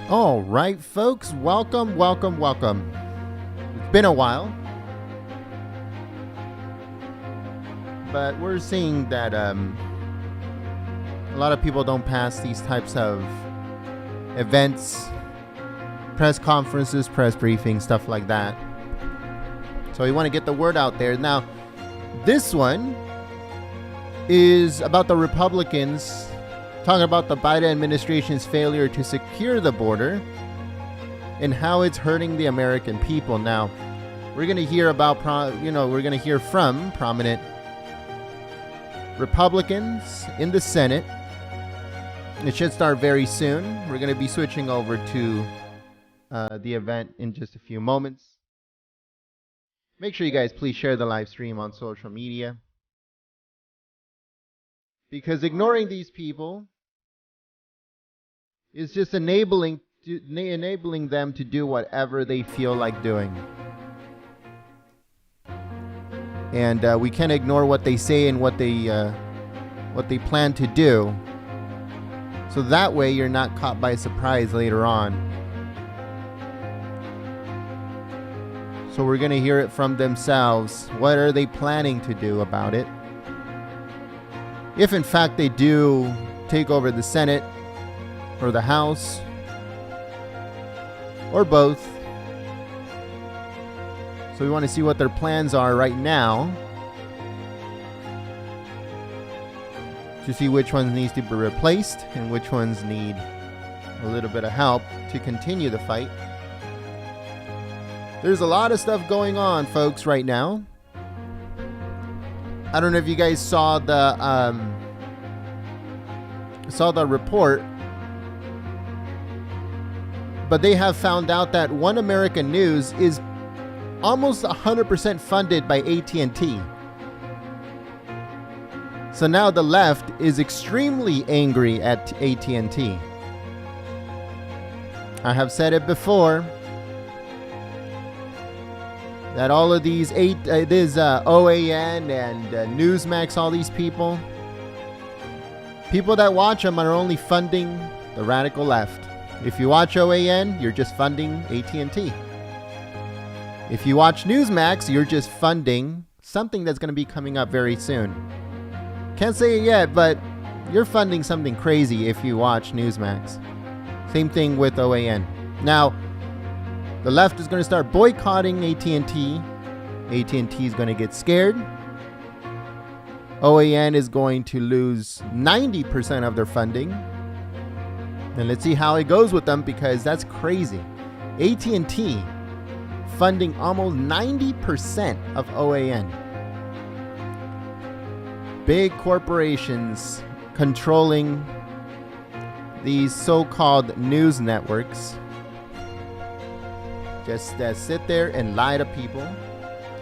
All right, folks, welcome. It's been a while, but we're seeing that a lot of people don't pass these types of events, press conferences, press briefings, stuff like that. So we want to get the word out there. Now, this one is about the Republicans talking about the Biden administration's failure to secure the border and how it's hurting the American people. Now, we're going to hear about, we're going to hear from prominent Republicans in the Senate. It should start very soon. We're going to be switching over to the event in just a few moments. Make sure you guys please share the live stream on social media, because ignoring these people is just enabling them to do whatever they feel like doing. And we can't ignore what they say and what they plan to do, so that way you're not caught by surprise later on. So we're going to hear it from themselves. What are they planning to do about it? If in fact they do take over the Senate or the House or both. So we want to see what their plans are right now to see which ones needs to be replaced and which ones need a little bit of help to continue the fight. There's a lot of stuff going on, folks, right now. I don't know if you guys saw the report, but they have found out that One America News is almost 100% funded by AT&T. So now the left is extremely angry at AT&T. I have said it before that all of these OAN and Newsmax, all these people that watch them are only funding the radical left. If you watch OAN, you're just funding AT&T. If you watch Newsmax, you're just funding something that's going to be coming up very soon. Can't say it yet, but you're funding something crazy if you watch Newsmax. Same thing with OAN. Now, the left is going to start boycotting AT&T. AT&T is going to get scared. OAN is going to lose 90% of their funding. And let's see how it goes with them, because that's crazy. AT&T funding almost 90% of OAN. Big corporations controlling these so-called news networks. Just sit there and lie to people,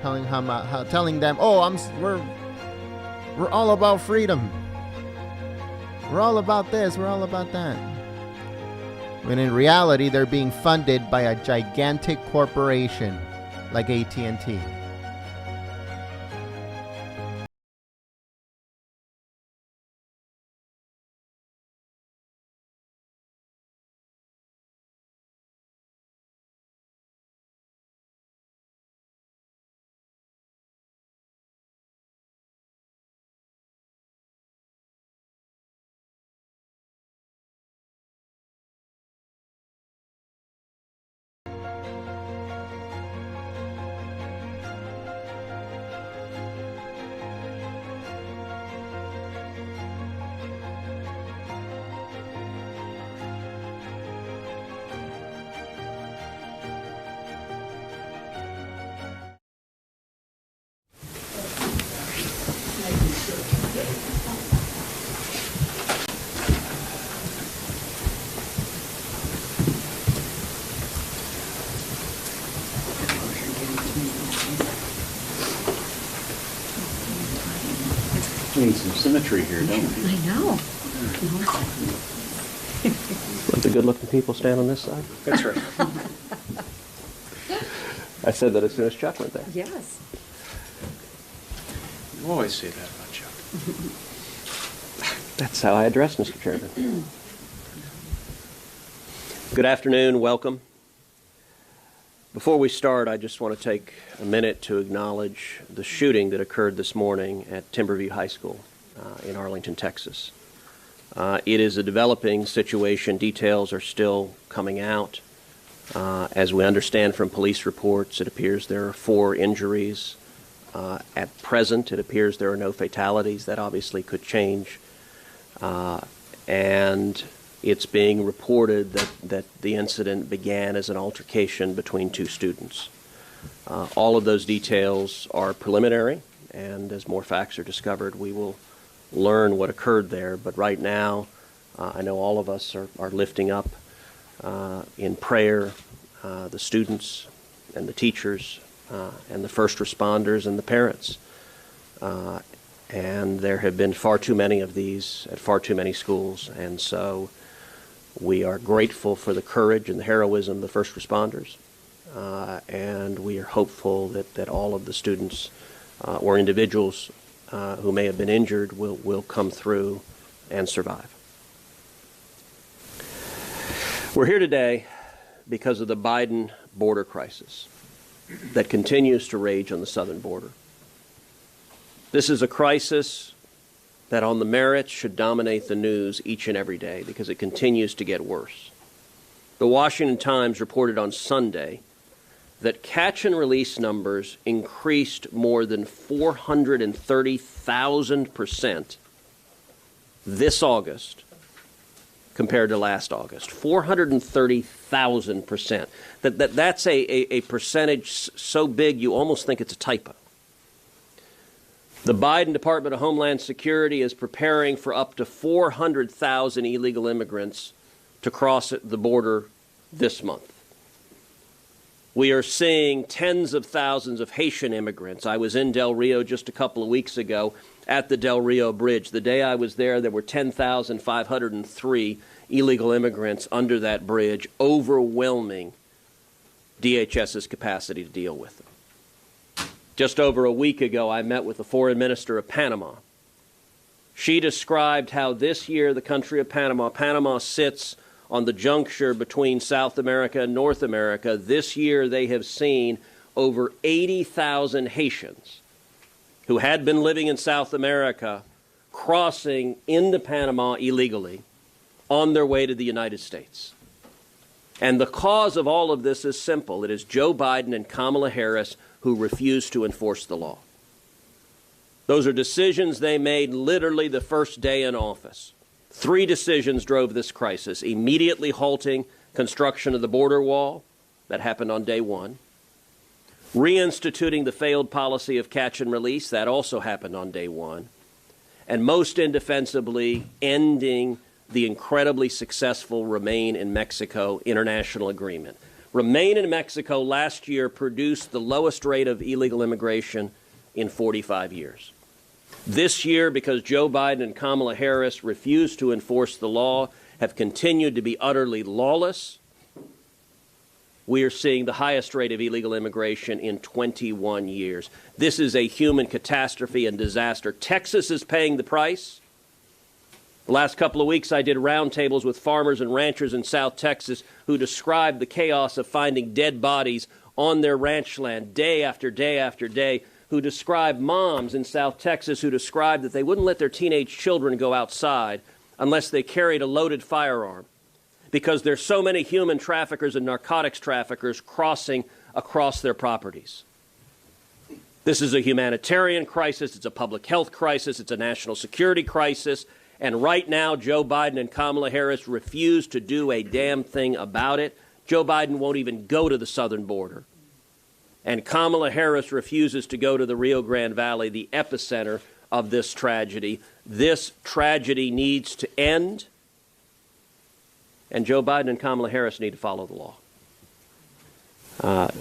telling them, we're all about freedom. We're all about this. We're all about that. When in reality, they're being funded by a gigantic corporation like AT&T. We need some symmetry here, don't we? I know. Let the good-looking people stand on this side. That's right. I said that as soon as Chuck went there. Yes. You always say that about Chuck. That's how I address Mr. Chairman. Good afternoon. Welcome. Before we start, I just want to take a minute to acknowledge the shooting that occurred this morning at Timberview High School in Arlington, Texas. It is a developing situation. Details are still coming out. As we understand from police reports, it appears there are 4 injuries. At present, it appears there are no fatalities. That obviously could change. And it's being reported that the incident began as an altercation between 2 students. All of those details are preliminary, and as more facts are discovered, we will learn what occurred there. But right now, I know all of us are lifting up in prayer the students and the teachers and the first responders and the parents. And there have been far too many of these at far too many schools, and so we are grateful for the courage and the heroism of the first responders, and we are hopeful that all of the students or individuals who may have been injured will come through and survive. We're here today because of the Biden border crisis that continues to rage on the southern border. This is a crisis that on the merits should dominate the news each and every day because it continues to get worse. The Washington Times reported on Sunday that catch and release numbers increased more than 430,000% this August compared to last August. 430,000%. That's a percentage so big you almost think it's a typo. The Biden Department of Homeland Security is preparing for up to 400,000 illegal immigrants to cross the border this month. We are seeing tens of thousands of Haitian immigrants. I was in Del Rio just a couple of weeks ago at the Del Rio Bridge. The day I was there were 10,503 illegal immigrants under that bridge, overwhelming DHS's capacity to deal with them. Just over a week ago, I met with the foreign minister of Panama. She described how this year the country of Panama sits on the juncture between South America and North America. This year they have seen over 80,000 Haitians who had been living in South America crossing into Panama illegally on their way to the United States. And the cause of all of this is simple. It is Joe Biden and Kamala Harris who refuse to enforce the law. Those are decisions they made literally the first day in office. 3 decisions drove this crisis: immediately halting construction of the border wall, that happened on day 1, reinstituting the failed policy of catch and release, that also happened on day 1, and most indefensibly ending the incredibly successful Remain in Mexico international agreement. Remain in Mexico last year produced the lowest rate of illegal immigration in 45 years. This year, because Joe Biden and Kamala Harris refused to enforce the law, have continued to be utterly lawless, we are seeing the highest rate of illegal immigration in 21 years. This is a human catastrophe and disaster. Texas is paying the price. The last couple of weeks, I did roundtables with farmers and ranchers in South Texas who described the chaos of finding dead bodies on their ranch land day after day after day, who described moms in South Texas who described that they wouldn't let their teenage children go outside unless they carried a loaded firearm because there's so many human traffickers and narcotics traffickers crossing across their properties. This is a humanitarian crisis. It's a public health crisis. It's a national security crisis. And right now, Joe Biden and Kamala Harris refuse to do a damn thing about it. Joe Biden won't even go to the southern border. And Kamala Harris refuses to go to the Rio Grande Valley, the epicenter of this tragedy. This tragedy needs to end. And Joe Biden and Kamala Harris need to follow the law.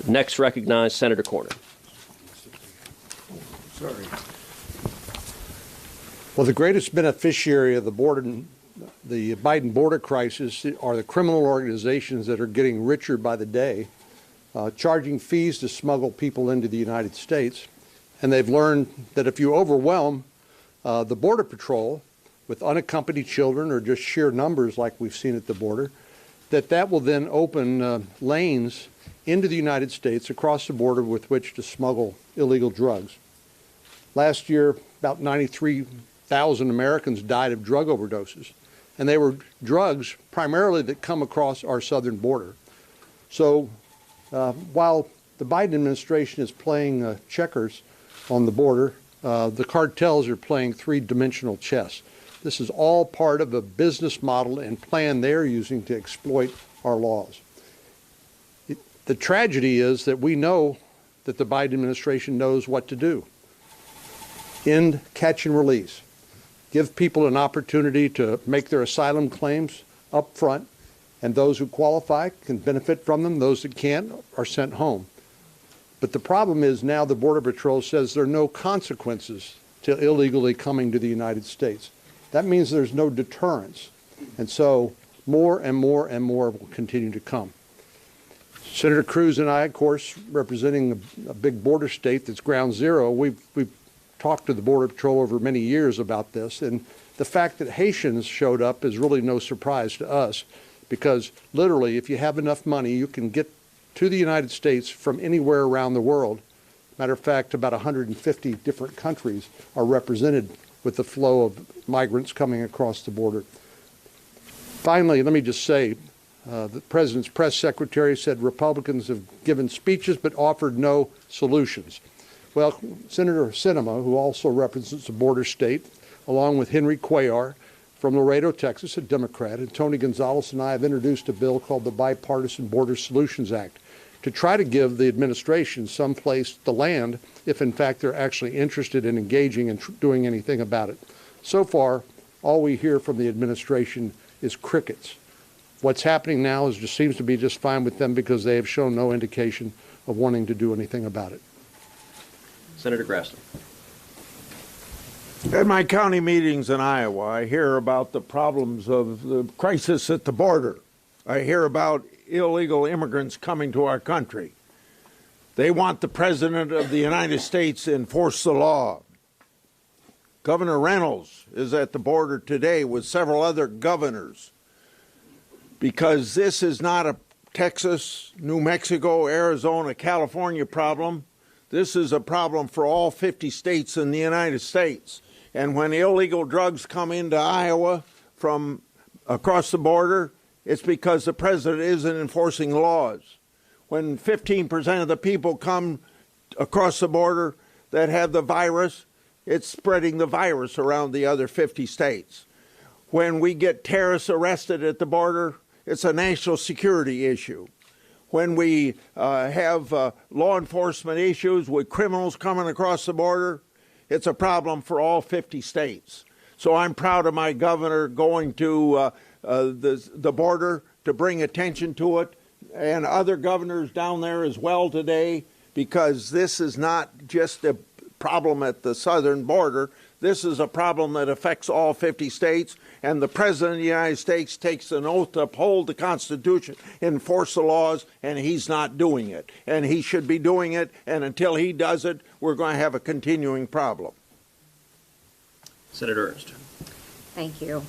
Next, recognize Senator Cornyn. Sorry. Well, the greatest beneficiary of the Biden border crisis are the criminal organizations that are getting richer by the day, charging fees to smuggle people into the United States. And they've learned that if you overwhelm the Border Patrol with unaccompanied children or just sheer numbers like we've seen at the border, that will then open lanes into the United States across the border with which to smuggle illegal drugs. Last year, about 93,000 Americans died of drug overdoses, and they were drugs primarily that come across our southern border. So while the Biden administration is playing checkers on the border, the cartels are playing three-dimensional chess. This is all part of a business model and plan they're using to exploit our laws. The tragedy is that we know that the Biden administration knows what to do. End catch and release. Give people an opportunity to make their asylum claims up front, and those who qualify can benefit from them. Those that can't are sent home. But the problem is now the Border Patrol says there are no consequences to illegally coming to the United States. That means there's no deterrence. And so more and more and more will continue to come. Senator Cruz and I, of course, representing a big border state that's ground zero, we've talked to the Border Patrol over many years about this. And the fact that Haitians showed up is really no surprise to us, because literally, if you have enough money, you can get to the United States from anywhere around the world. Matter of fact, about 150 different countries are represented with the flow of migrants coming across the border. Finally, let me just say, the President's press secretary said Republicans have given speeches but offered no solutions. Well, Senator Sinema, who also represents a border state, along with Henry Cuellar from Laredo, Texas, a Democrat, and Tony Gonzalez and I have introduced a bill called the Bipartisan Border Solutions Act to try to give the administration some place to land if, in fact, they're actually interested in engaging and doing anything about it. So far, all we hear from the administration is crickets. What's happening now just seems to be just fine with them because they have shown no indication of wanting to do anything about it. Senator Grassley. At my county meetings in Iowa, I hear about the problems of the crisis at the border. I hear about illegal immigrants coming to our country. They want the President of the United States to enforce the law. Governor Reynolds is at the border today with several other governors, because this is not a Texas, New Mexico, Arizona, California problem. This is a problem for all 50 states in the United States. And when illegal drugs come into Iowa from across the border, it's because the president isn't enforcing laws. When 15% of the people come across the border that have the virus, it's spreading the virus around the other 50 states. When we get terrorists arrested at the border, it's a national security issue. When we have law enforcement issues with criminals coming across the border, it's a problem for all 50 states. So I'm proud of my governor going to the border to bring attention to it, and other governors down there as well today, because this is not just a problem at the southern border. This is a problem that affects all 50 states, and the President of the United States takes an oath to uphold the Constitution, enforce the laws, and he's not doing it. And he should be doing it, and until he does it, we're going to have a continuing problem. Senator Ernst. Thank you.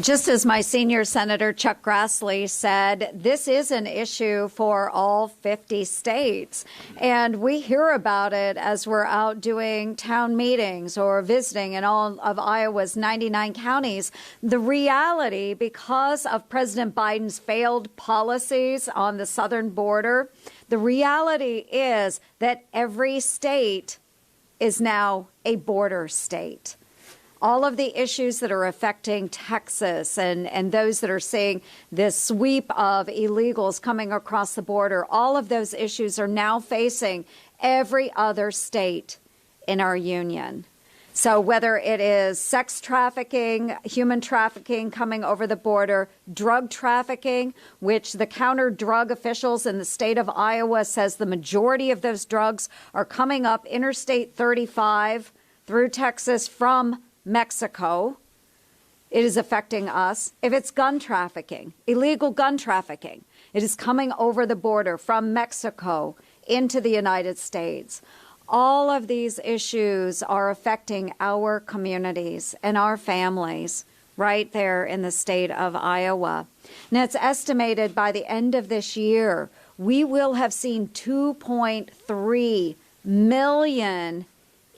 Just as my senior senator, Chuck Grassley, said, this is an issue for all 50 states. And we hear about it as we're out doing town meetings or visiting in all of Iowa's 99 counties. The reality, because of President Biden's failed policies on the southern border, the reality is that every state is now a border state. All of the issues that are affecting Texas and those that are seeing this sweep of illegals coming across the border, all of those issues are now facing every other state in our union. So whether it is sex trafficking, human trafficking coming over the border, drug trafficking, which the counter-drug officials in the state of Iowa says the majority of those drugs are coming up Interstate 35 through Texas from Mexico, it is affecting us. If it's gun trafficking, illegal gun trafficking, it is coming over the border from Mexico into the United States. All of these issues are affecting our communities and our families. right there in the state of Iowa. Now, it's estimated by the end of this year, we will have seen 2.3 million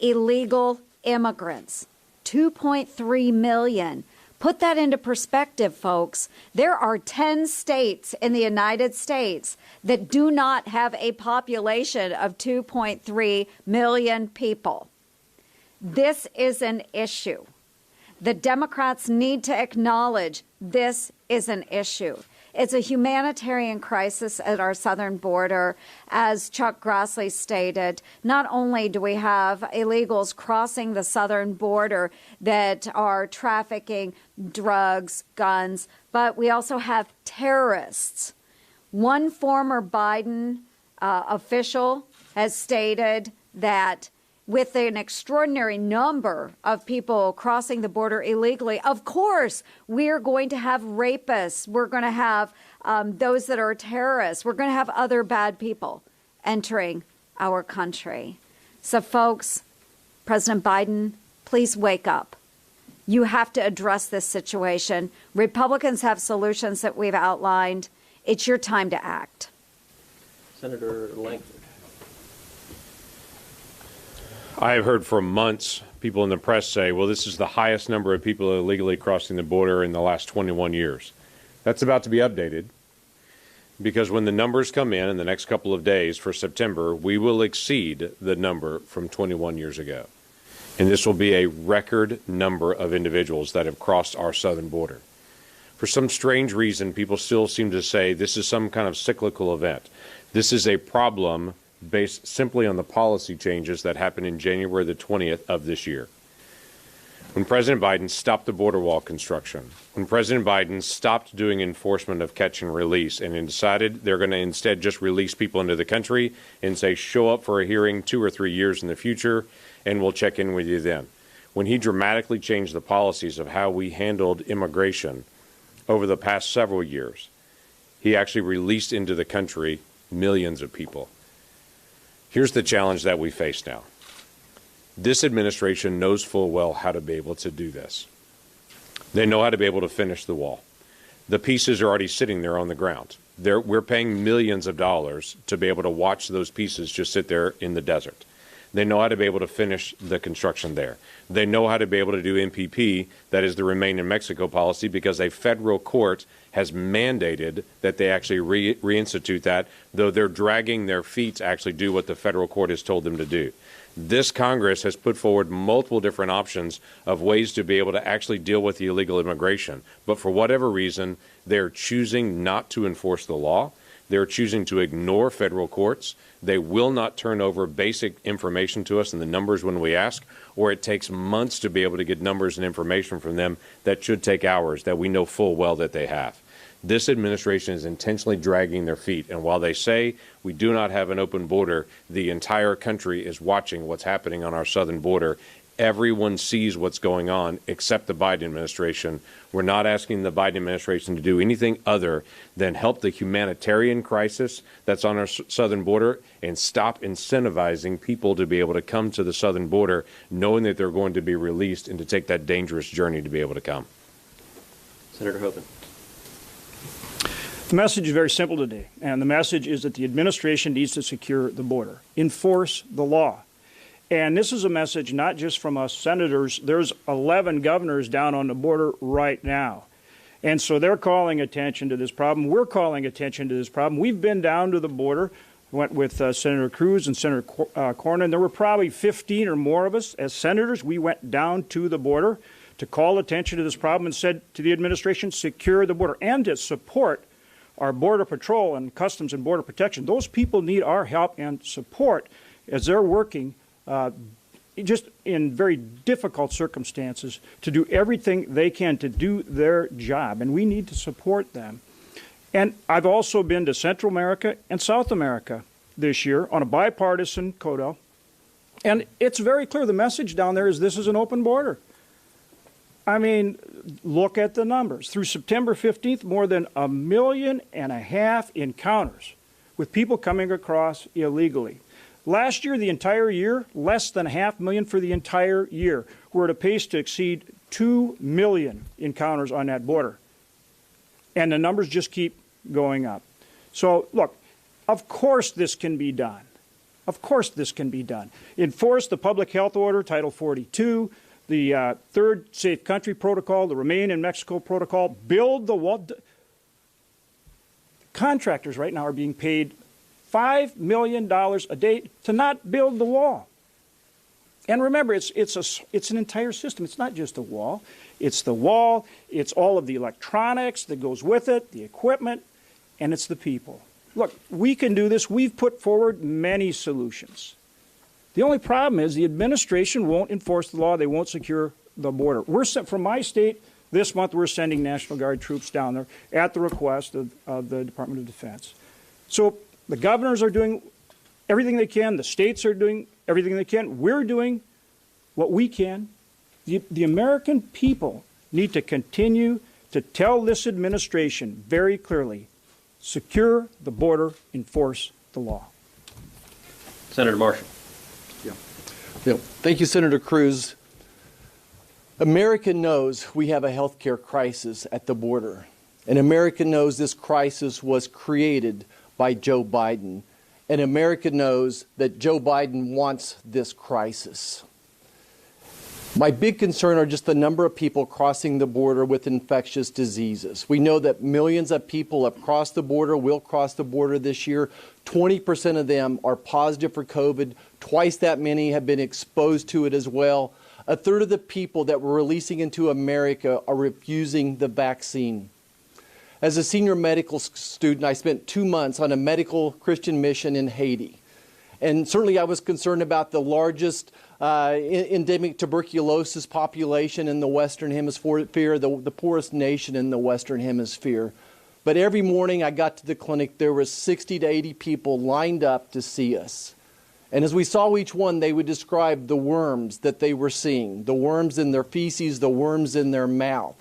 illegal immigrants. 2.3 million. Put that into perspective, folks. There are 10 states in the United States that do not have a population of 2.3 million people. This is an issue. The Democrats need to acknowledge this is an issue. It's a humanitarian crisis at our southern border. As Chuck Grassley stated, not only do we have illegals crossing the southern border that are trafficking drugs, guns, but we also have terrorists. One former Biden official has stated that with an extraordinary number of people crossing the border illegally, of course, we're going to have rapists. We're going to have those that are terrorists. We're going to have other bad people entering our country. So, folks, President Biden, please wake up. You have to address this situation. Republicans have solutions that we've outlined. It's your time to act. Senator Langford. I have heard for months people in the press say, well, this is the highest number of people illegally crossing the border in the last 21 years. That's about to be updated because when the numbers come in the next couple of days for September, we will exceed the number from 21 years ago. And this will be a record number of individuals that have crossed our southern border. For some strange reason, people still seem to say this is some kind of cyclical event. This is a problem based simply on the policy changes that happened in January the 20th of this year. When President Biden stopped the border wall construction, when President Biden stopped doing enforcement of catch and release and decided they're going to instead just release people into the country and say, show up for a hearing 2 or 3 years in the future and we'll check in with you then. When he dramatically changed the policies of how we handled immigration over the past several years, he actually released into the country millions of people. Here's the challenge that we face now. This administration knows full well how to be able to do this. They know how to be able to finish the wall. The pieces are already sitting there on the ground. We're paying millions of dollars to be able to watch those pieces just sit there in the desert. They know how to be able to finish the construction there. They know how to be able to do MPP, that is the Remain in Mexico policy, because a federal court has mandated that they actually reinstitute that, though they're dragging their feet to actually do what the federal court has told them to do. This Congress has put forward multiple different options of ways to be able to actually deal with the illegal immigration. But for whatever reason, they're choosing not to enforce the law. They're choosing to ignore federal courts. They will not turn over basic information to us and the numbers when we ask, or it takes months to be able to get numbers and information from them that should take hours that we know full well that they have. This administration is intentionally dragging their feet, and while they say we do not have an open border, the entire country is watching what's happening on our southern border. Everyone sees what's going on except the Biden administration. We're not asking the Biden administration to do anything other than help the humanitarian crisis that's on our southern border and stop incentivizing people to be able to come to the southern border knowing that they're going to be released and to take that dangerous journey to be able to come. Senator Hogan. The message is very simple today, and the message is that the administration needs to secure the border, enforce the law. And this is a message not just from us senators. There's 11 governors down on the border right now. And so they're calling attention to this problem. We're calling attention to this problem. We've been down to the border, went with Senator Cruz and Senator Cornyn. There were probably 15 or more of us as senators. We went down to the border to call attention to this problem and said to the administration, secure the border and to support our Border Patrol and Customs and Border Protection. Those people need our help and support as they're working just in very difficult circumstances to do everything they can to do their job, and we need to support them. And I've also been to Central America and South America this year on a bipartisan CODO, and it's very clear the message down there is this is an open border. I mean, look at the numbers. Through September 15th, more than 1.5 million encounters with people coming across illegally. Last year, the entire year, less than 500,000 for the entire year. We're at a pace to exceed 2 million encounters on that border. And the numbers just keep going up. So, look, of course this can be done. Of course this can be done. Enforce the public health order, Title 42, the third Safe Country Protocol, the Remain in Mexico Protocol, build the wall. Contractors right now are being paid $5 million a day to not build the wall. And remember, it's an entire system. It's not just a wall. It's the wall, it's all of the electronics that goes with it, the equipment, and it's the people. Look, we can do this. We've put forward many solutions. The only problem is the administration won't enforce the law. They won't secure the border. From my state, this month we're sending National Guard troops down there at the request of the Department of Defense. So the governors are doing everything they can. The states are doing everything they can. We're doing what we can. The American people need to continue to tell this administration very clearly, secure the border, enforce the law. Senator Marshall. Yeah. Thank you, Senator Cruz. America knows we have a health care crisis at the border, and America knows this crisis was created by Joe Biden, and America knows that Joe Biden wants this crisis. My big concern are just the number of people crossing the border with infectious diseases. We know that millions of people have crossed the border, will cross the border this year. 20% of them are positive for COVID. Twice that many have been exposed to it as well. A third of the people that we're releasing into America are refusing the vaccine. As a senior medical student, I spent 2 months on a medical Christian mission in Haiti. And certainly I was concerned about the largest endemic tuberculosis population in the Western Hemisphere, the poorest nation in the Western Hemisphere. But every morning I got to the clinic, there were 60 to 80 people lined up to see us. And as we saw each one, they would describe the worms that they were seeing, the worms in their feces, the worms in their mouth.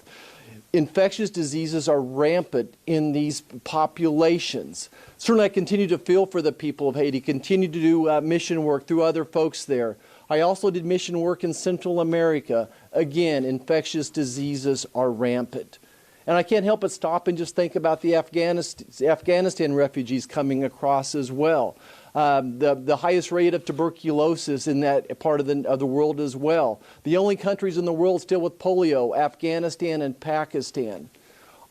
Infectious diseases are rampant in these populations. Certainly I continue to feel for the people of Haiti, continue to do mission work through other folks there. I also did mission work in Central America. Again, infectious diseases are rampant. And I can't help but stop and just think about the Afghanistan refugees coming across as well. The highest rate of tuberculosis in that part of the world as well. The only countries in the world still with polio, Afghanistan and Pakistan.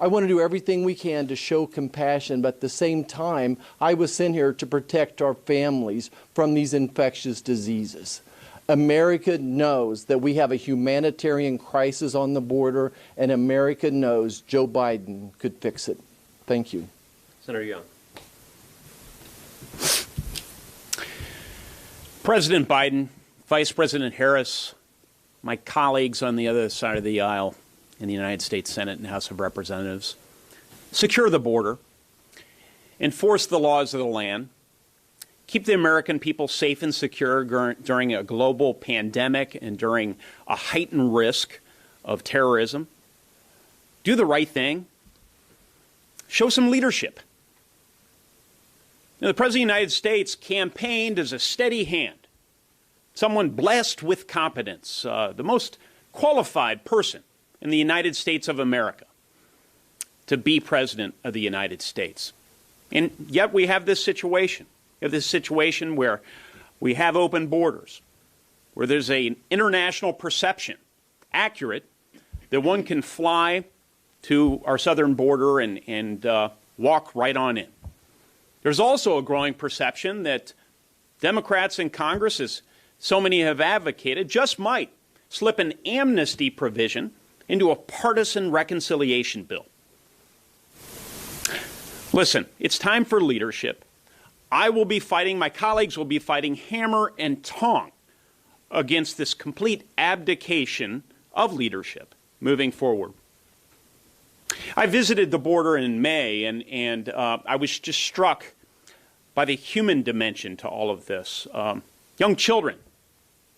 I want to do everything we can to show compassion, but at the same time, I was sent here to protect our families from these infectious diseases. America knows that we have a humanitarian crisis on the border, and America knows Joe Biden could fix it. Thank you. Senator Young. President Biden, Vice President Harris, my colleagues on the other side of the aisle in the United States Senate and House of Representatives, secure the border, enforce the laws of the land, keep the American people safe and secure during a global pandemic and during a heightened risk of terrorism. Do the right thing. Show some leadership. The President of the United States campaigned as a steady hand, someone blessed with competence, the most qualified person in the United States of America to be President of the United States. And yet we have this situation. We have this situation where we have open borders, where there's an international perception, accurate, that one can fly to our southern border and walk right on in. There's also a growing perception that Democrats in Congress, as so many have advocated, just might slip an amnesty provision into a partisan reconciliation bill. Listen, it's time for leadership. I will be fighting, my colleagues will be fighting hammer and tongue against this complete abdication of leadership moving forward. I visited the border in May, and I was just struck by the human dimension to all of this. Young children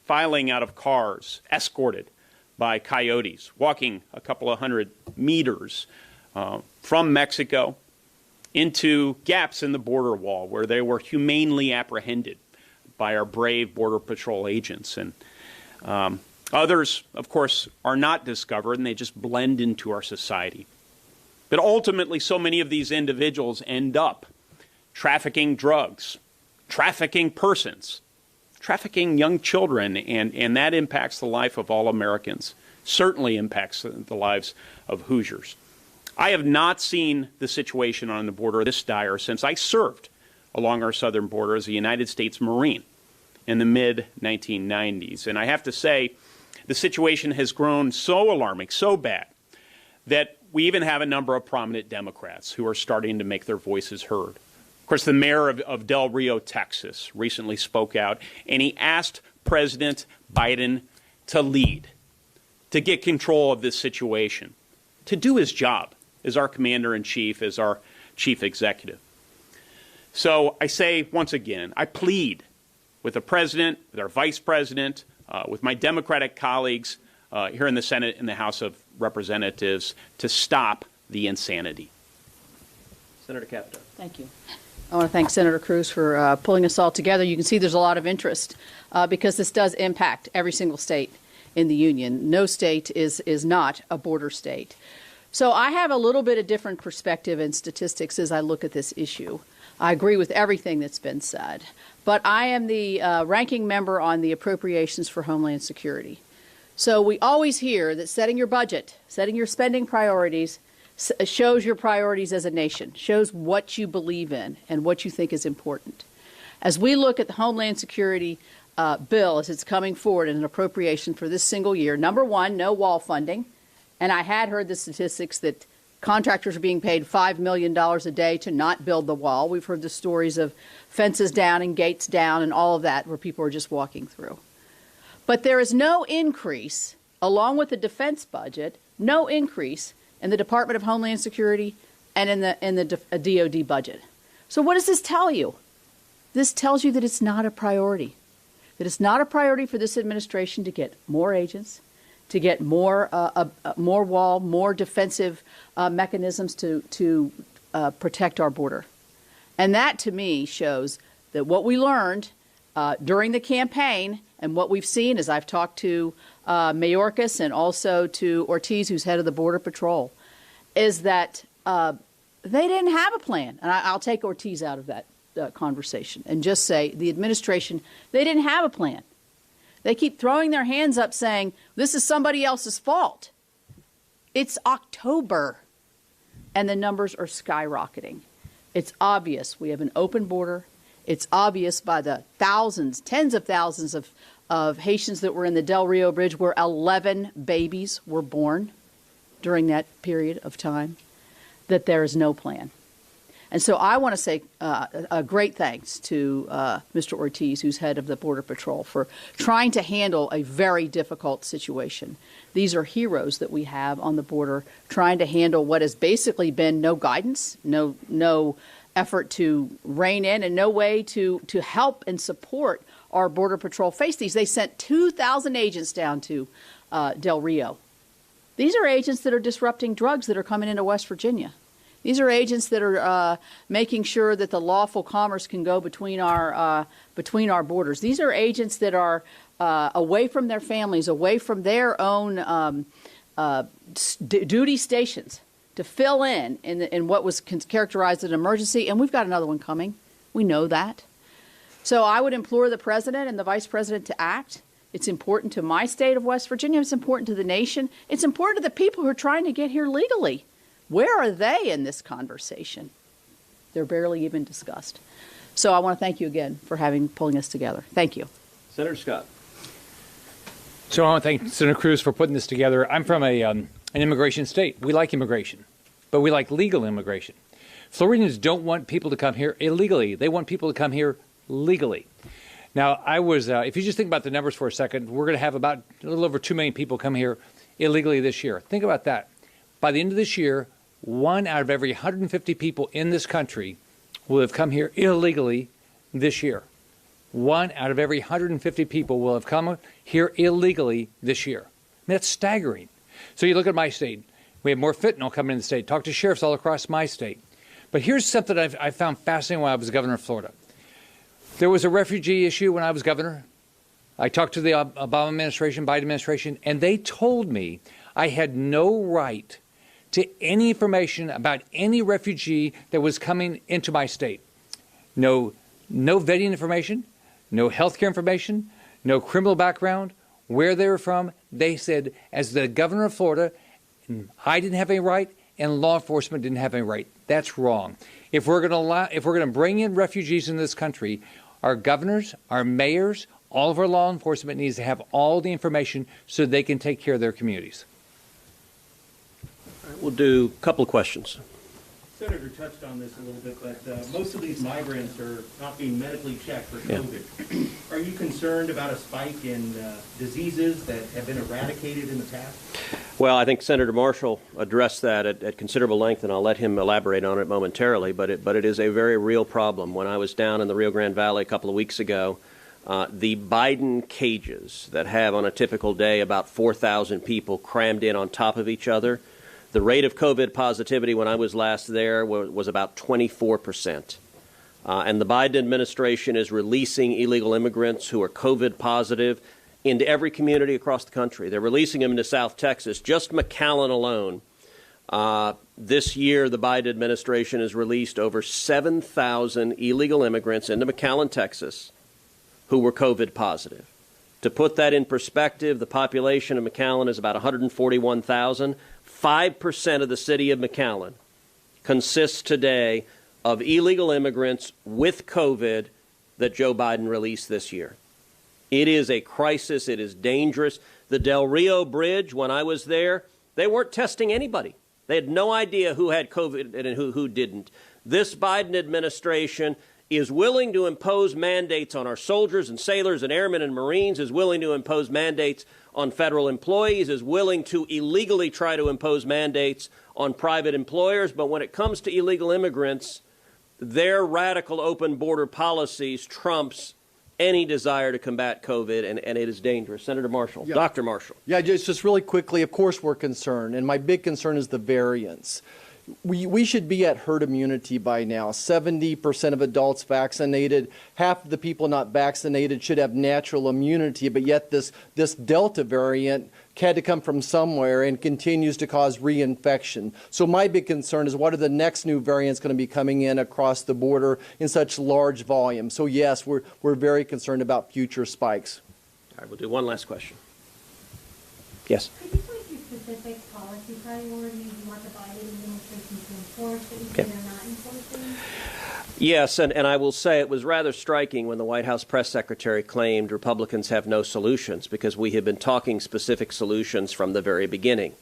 filing out of cars, escorted by coyotes, walking a couple of hundred meters from Mexico into gaps in the border wall where they were humanely apprehended by our brave Border Patrol agents. And Others, of course, are not discovered, and they just blend into our society. But ultimately, so many of these individuals end up trafficking drugs, trafficking persons, trafficking young children, and that impacts the life of all Americans, certainly impacts the lives of Hoosiers. I have not seen the situation on the border this dire since I served along our southern border as a United States Marine in the mid-1990s. And I have to say, the situation has grown so alarming, so bad, that we even have a number of prominent Democrats who are starting to make their voices heard. Of course, the mayor of Del Rio, Texas, recently spoke out, and he asked President Biden to lead, to get control of this situation, to do his job as our commander-in-chief, as our chief executive. So I say once again, I plead with the president, with our vice president, with my Democratic colleagues here in the Senate and the House of Representatives to stop the insanity. Senator Capito. Thank you. I want to thank Senator Cruz for pulling us all together. You can see there's a lot of interest because this does impact every single state in the union. No state is not a border state. So I have a little bit of different perspective and statistics as I look at this issue. I agree with everything that's been said, but I am the ranking member on the Appropriations for Homeland Security. So we always hear that setting your budget, setting your spending priorities, shows your priorities as a nation, shows what you believe in and what you think is important. As we look at the Homeland Security bill as it's coming forward in an appropriation for this single year, number one, no wall funding. And I had heard the statistics that contractors are being paid $5 million a day to not build the wall. We've heard the stories of fences down and gates down and all of that where people are just walking through. But there is no increase, along with the defense budget, no increase in the Department of Homeland Security and in the DOD budget. So what does this tell you? This tells you that it's not a priority, that it's not a priority for this administration to get more agents, to get more wall, more defensive mechanisms to protect our border. And that, to me, shows that what we learned during the campaign and what we've seen as I've talked to Mayorkas and also to Ortiz, who's head of the Border Patrol, is that they didn't have a plan. And I'll take Ortiz out of that conversation and just say the administration, they didn't have a plan. They keep throwing their hands up saying, this is somebody else's fault. It's October, and the numbers are skyrocketing. It's obvious we have an open border. It's obvious by the thousands, tens of thousands of Haitians that were in the Del Rio Bridge where 11 babies were born during that period of time, that there is no plan. And so I want to say a great thanks to Mr. Ortiz, who's head of the Border Patrol, for trying to handle a very difficult situation. These are heroes that we have on the border trying to handle what has basically been no guidance, no effort to rein in, and no way to help and support our Border Patrol face these. They sent 2,000 agents down to Del Rio. These are agents that are disrupting drugs that are coming into West Virginia. These are agents that are making sure that the lawful commerce can go between our borders. These are agents that are away from their families, away from their own duty stations to fill in what was characterized as an emergency. And we've got another one coming. We know that. So I would implore the president and the vice president to act. It's important to my state of West Virginia. It's important to the nation. It's important to the people who are trying to get here legally. Where are they in this conversation? They're barely even discussed. So I want to thank you again for pulling us together. Thank you. Senator Scott. So I want to thank Senator Cruz for putting this together. I'm from an immigration state. We like immigration, but we like legal immigration. Floridians don't want people to come here illegally. They want people to come here legally. Now, if you just think about the numbers for a second, we're going to have about a little over 2 million people come here illegally this year. Think about that. By the end of this year, 1 out of every 150 people in this country will have come here illegally this year. 1 out of every 150 people will have come here illegally this year. I mean, that's staggering. So you look at my state. We have more fentanyl coming in the state. Talk to sheriffs all across my state. But here's something I found fascinating when I was governor of Florida. There was a refugee issue when I was governor. I talked to the Obama administration, Biden administration, and they told me I had no right to any information about any refugee that was coming into my state. No vetting information, no healthcare information, no criminal background, where they were from. They said, as the governor of Florida, I didn't have any right, and law enforcement didn't have any right. That's wrong. If we're going to bring in refugees in this country, our governors, our mayors, all of our law enforcement needs to have all the information so they can take care of their communities. We'll do a couple of questions. Senator touched on this a little bit, but most of these migrants are not being medically checked for COVID. Are you concerned about a spike in diseases that have been eradicated in the past? Well, I think Senator Marshall addressed that at considerable length, and I'll let him elaborate on it momentarily, but it is a very real problem. When I was down in the Rio Grande Valley a couple of weeks ago, the Biden cages that have on a typical day about 4,000 people crammed in on top of each other, the rate of COVID positivity when I was last there was about 24%. And the Biden administration is releasing illegal immigrants who are COVID positive into every community across the country. They're releasing them into South Texas. Just McAllen alone, this year the Biden administration has released over 7,000 illegal immigrants into McAllen, Texas, who were COVID positive. To put that in perspective, the population of McAllen is about 141,000. 5% of the city of McAllen consists today of illegal immigrants with COVID that Joe Biden released this year. It is a crisis. It is dangerous. The Del Rio Bridge, when I was there, they weren't testing anybody. They had no idea who had COVID and who didn't. This Biden administration is willing to impose mandates on our soldiers and sailors and airmen and Marines, is willing to impose mandates on federal employees, is willing to illegally try to impose mandates on private employers. But when it comes to illegal immigrants, their radical open border policies trumps any desire to combat COVID, and it is dangerous. Senator Marshall, yeah. Dr. Marshall. Yeah, just really quickly, of course we're concerned, and my big concern is the variants. We should be at herd immunity by now. 70% of adults vaccinated, half of the people not vaccinated should have natural immunity, but yet this Delta variant had to come from somewhere and continues to cause reinfection. So my big concern is, what are the next new variants going to be coming in across the border in such large volume? So yes, we're very concerned about future spikes. All right, we'll do one last question. Yes. Could you point to specific policy priorities you want the Biden administration to enforce that you think they're not enforcing? Yes, and I will say it was rather striking when the White House press secretary claimed Republicans have no solutions, because we have been talking specific solutions from the very beginning.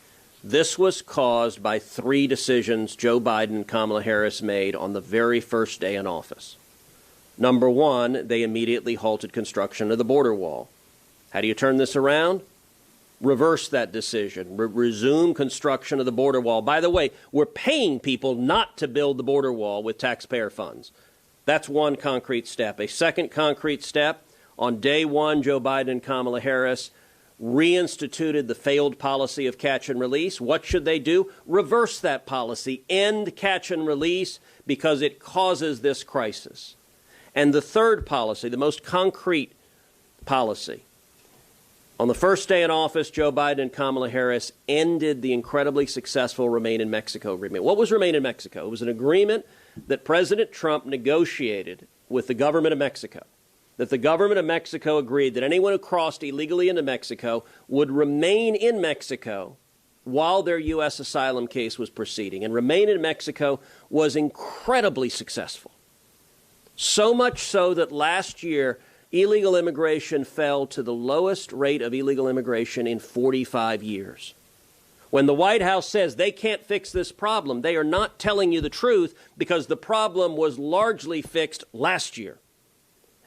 This was caused by 3 decisions Joe Biden and Kamala Harris made on the very first day in office. Number 1, they immediately halted construction of the border wall. How do you turn this around? Reverse that decision. Resume construction of the border wall. By the way, we're paying people not to build the border wall with taxpayer funds. That's one concrete step. A second concrete step, on day 1, Joe Biden and Kamala Harris reinstituted the failed policy of catch and release. What should they do? Reverse that policy. End catch and release, because it causes this crisis. And the third policy, the most concrete policy, on the first day in office, Joe Biden and Kamala Harris ended the incredibly successful Remain in Mexico agreement. What was Remain in Mexico? It was an agreement that President Trump negotiated with the government of Mexico, that the government of Mexico agreed that anyone who crossed illegally into Mexico would remain in Mexico while their U.S. asylum case was proceeding. And Remain in Mexico was incredibly successful. So much so that last year, illegal immigration fell to the lowest rate of illegal immigration in 45 years. When the White House says they can't fix this problem, they are not telling you the truth, because the problem was largely fixed last year.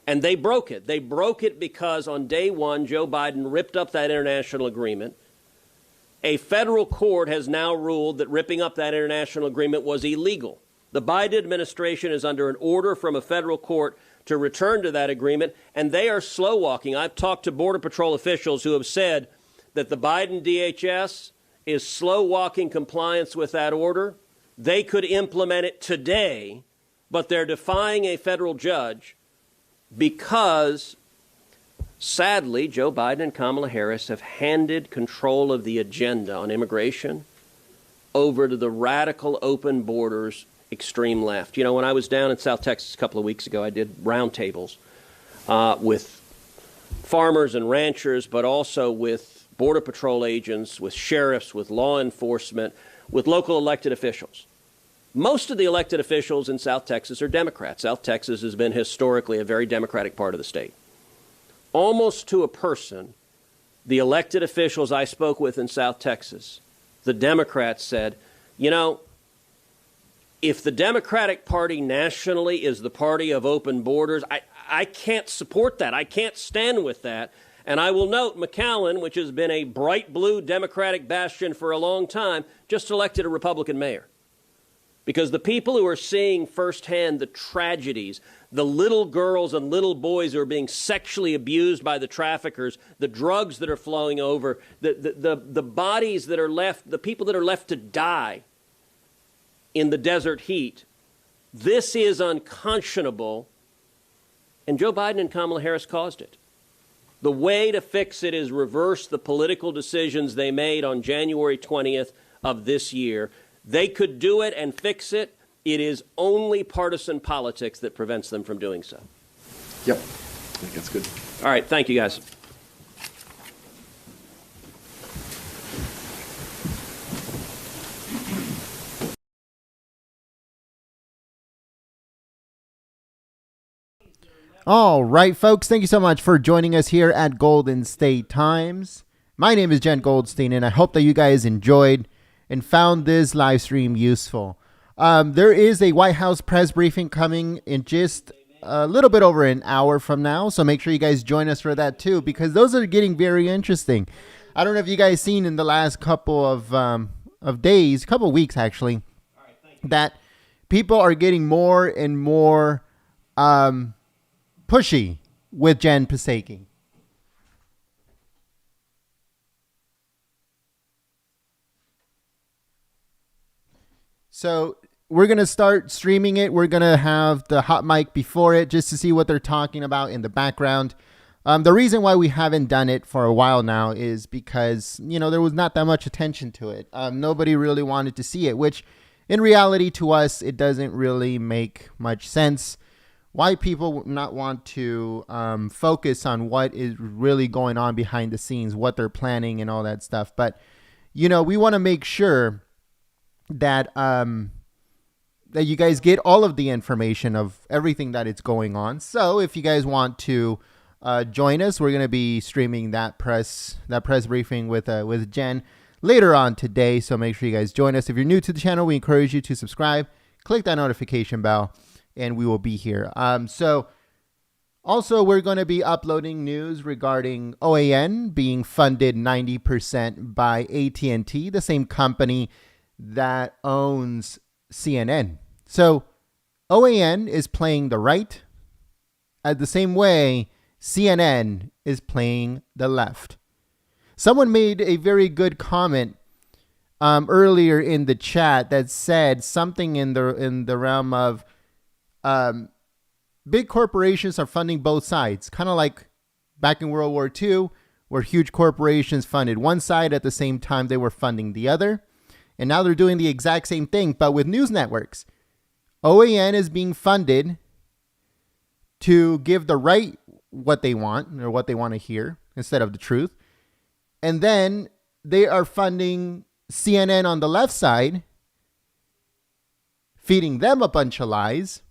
And they broke it. They broke it because on day 1, Joe Biden ripped up that international agreement. A federal court has now ruled that ripping up that international agreement was illegal. The Biden administration is under an order from a federal court to return to that agreement, and they are slow walking. I've talked to Border Patrol officials who have said that the Biden DHS is slow walking compliance with that order. They could implement it today, but they're defying a federal judge because Sadly, Joe Biden and Kamala Harris have handed control of the agenda on immigration over to the radical open borders extreme left. You know, when I was down in South Texas a couple of weeks ago, I did roundtables with farmers and ranchers, but also with Border Patrol agents, with sheriffs, with law enforcement, with local elected officials. Most of the elected officials in South Texas are Democrats. South Texas has been historically a very Democratic part of the state. Almost to a person, the elected officials I spoke with in South Texas, the Democrats said, you know, if the Democratic Party nationally is the party of open borders, I can't support that. I can't stand with that. And I will note McAllen, which has been a bright blue Democratic bastion for a long time, just elected a Republican mayor. Because the people who are seeing firsthand the tragedies, the little girls and little boys who are being sexually abused by the traffickers, the drugs that are flowing over, the bodies that are left, the people that are left to die in the desert heat, this is unconscionable. And Joe Biden and Kamala Harris caused it. The way to fix it is reverse the political decisions they made on January 20th of this year. They could do it and fix it. It is only partisan politics that prevents them from doing so. Yep. I think that's good. All right. Thank you, guys. All right, folks, thank you so much for joining us here at Golden State Times. My name is Jen Goldstein, and I hope that you guys enjoyed and found this live stream useful. There is a White House press briefing coming in just a little bit over an hour from now, so make sure you guys join us for that too, because those are getting very interesting. I don't know if you guys seen in the last couple of days, couple of weeks actually, that people are getting more and more pushy with Jen Psaki. So we're going to start streaming it. We're going to have the hot mic before it just to see what they're talking about in the background. The reason why we haven't done it for a while now is because, you know, there was not that much attention to it. Nobody really wanted to see it, which in reality to us, it doesn't really make much sense. Why people would not want to focus on what is really going on behind the scenes, what they're planning and all that stuff. But, you know, we want to make sure that that you guys get all of the information of everything that is going on. So if you guys want to join us, we're going to be streaming that press briefing with Jen later on today. So make sure you guys join us. If you're new to the channel, we encourage you to subscribe, click that notification bell, and we will be here. So also, we're going to be uploading news regarding OAN being funded 90% by AT&T, the same company that owns CNN. So OAN is playing the right at the same way CNN is playing the left. Someone made a very good comment earlier in the chat that said something in the realm of big corporations are funding both sides, kind of like back in World War II, where huge corporations funded one side at the same time they were funding the other. And now they're doing the exact same thing, but with news networks. OAN is being funded to give the right what they want or what they want to hear instead of the truth. And then they are funding CNN on the left side, feeding them a bunch of lies.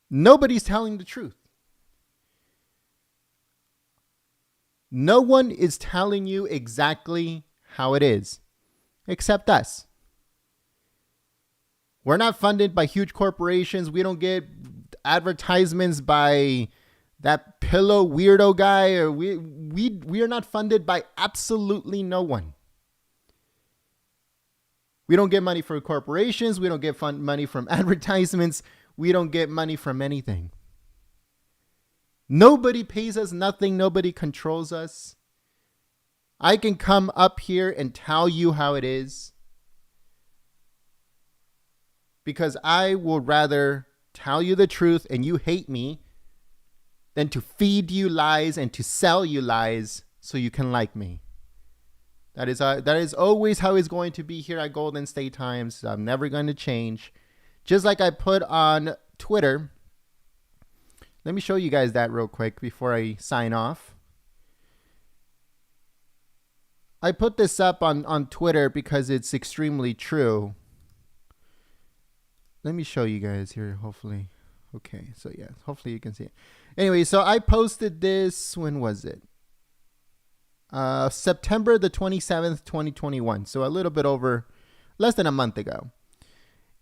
Nobody's telling the truth. No one is telling you exactly how it is, except us. We're not funded by huge corporations. We don't get advertisements by that pillow weirdo guy. Or we are not funded by absolutely no one. We don't get money from corporations. We don't get money from advertisements. We don't get money from anything. Nobody pays us nothing. Nobody controls us. I can come up here and tell you how it is, because I would rather tell you the truth and you hate me than to feed you lies and to sell you lies so you can like me. That is always how it's going to be here at Golden State Times. I'm never going to change. Just like I put on Twitter. Let me show you guys that real quick before I sign off. I put this up on Twitter because it's extremely true. Let me show you guys here, hopefully. Okay, so yeah, hopefully you can see it. Anyway, so I posted this, when was it? September the 27th, 2021. So a little bit over, less than a month ago.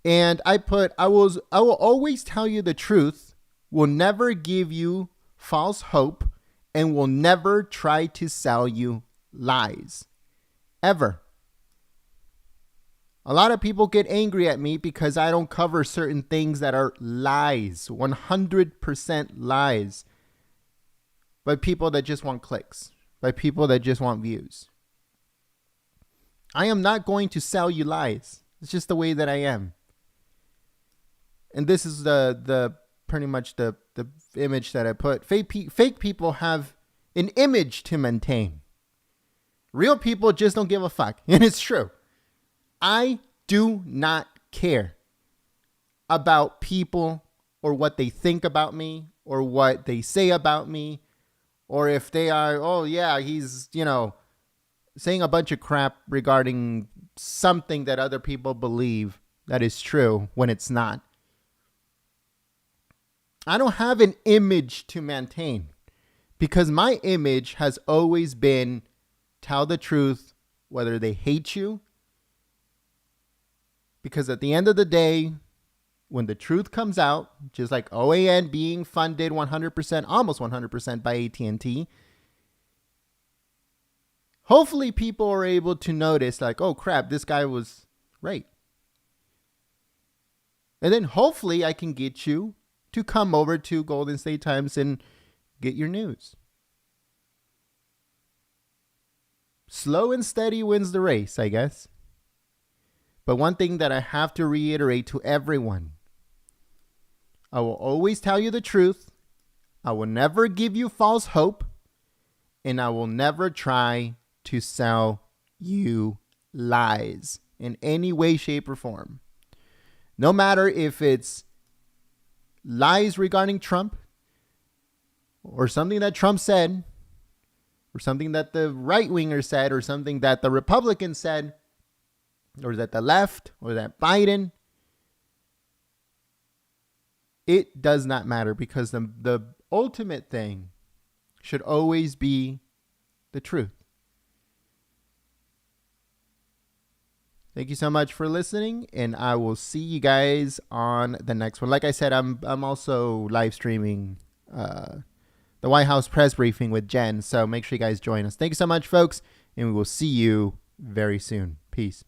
And I put, I will always tell you the truth, will never give you false hope, and will never try to sell you lies. Ever. A lot of people get angry at me because I don't cover certain things that are lies, 100% lies, by people that just want clicks, by people that just want views. I am not going to sell you lies. It's just the way that I am. And this is the pretty much the image that I put. Fake people have an image to maintain. Real people just don't give a fuck. And it's true. I do not care about people or what they think about me or what they say about me, or if they are, oh yeah, he's, saying a bunch of crap regarding something that other people believe that is true when it's not. I don't have an image to maintain because my image has always been tell the truth, whether they hate you. Because at the end of the day, when the truth comes out, just like OAN being funded 100%, almost 100% by AT&T, hopefully people are able to notice like, oh crap, this guy was right. And then hopefully I can get you to come over to Golden State Times and get your news. Slow and steady wins the race, I guess. But one thing that I have to reiterate to everyone, I will always tell you the truth. I will never give you false hope. And I will never try to sell you lies in any way, shape, or form. No matter if it's lies regarding Trump or something that Trump said or something that the right-winger said or something that the Republicans said, or that the left, or that Biden, it does not matter because the ultimate thing should always be the truth. Thank you so much for listening, and I will see you guys on the next one. Like I said, I'm also live streaming the White House press briefing with Jen, so make sure you guys join us. Thank you so much, folks, and we will see you very soon. Peace.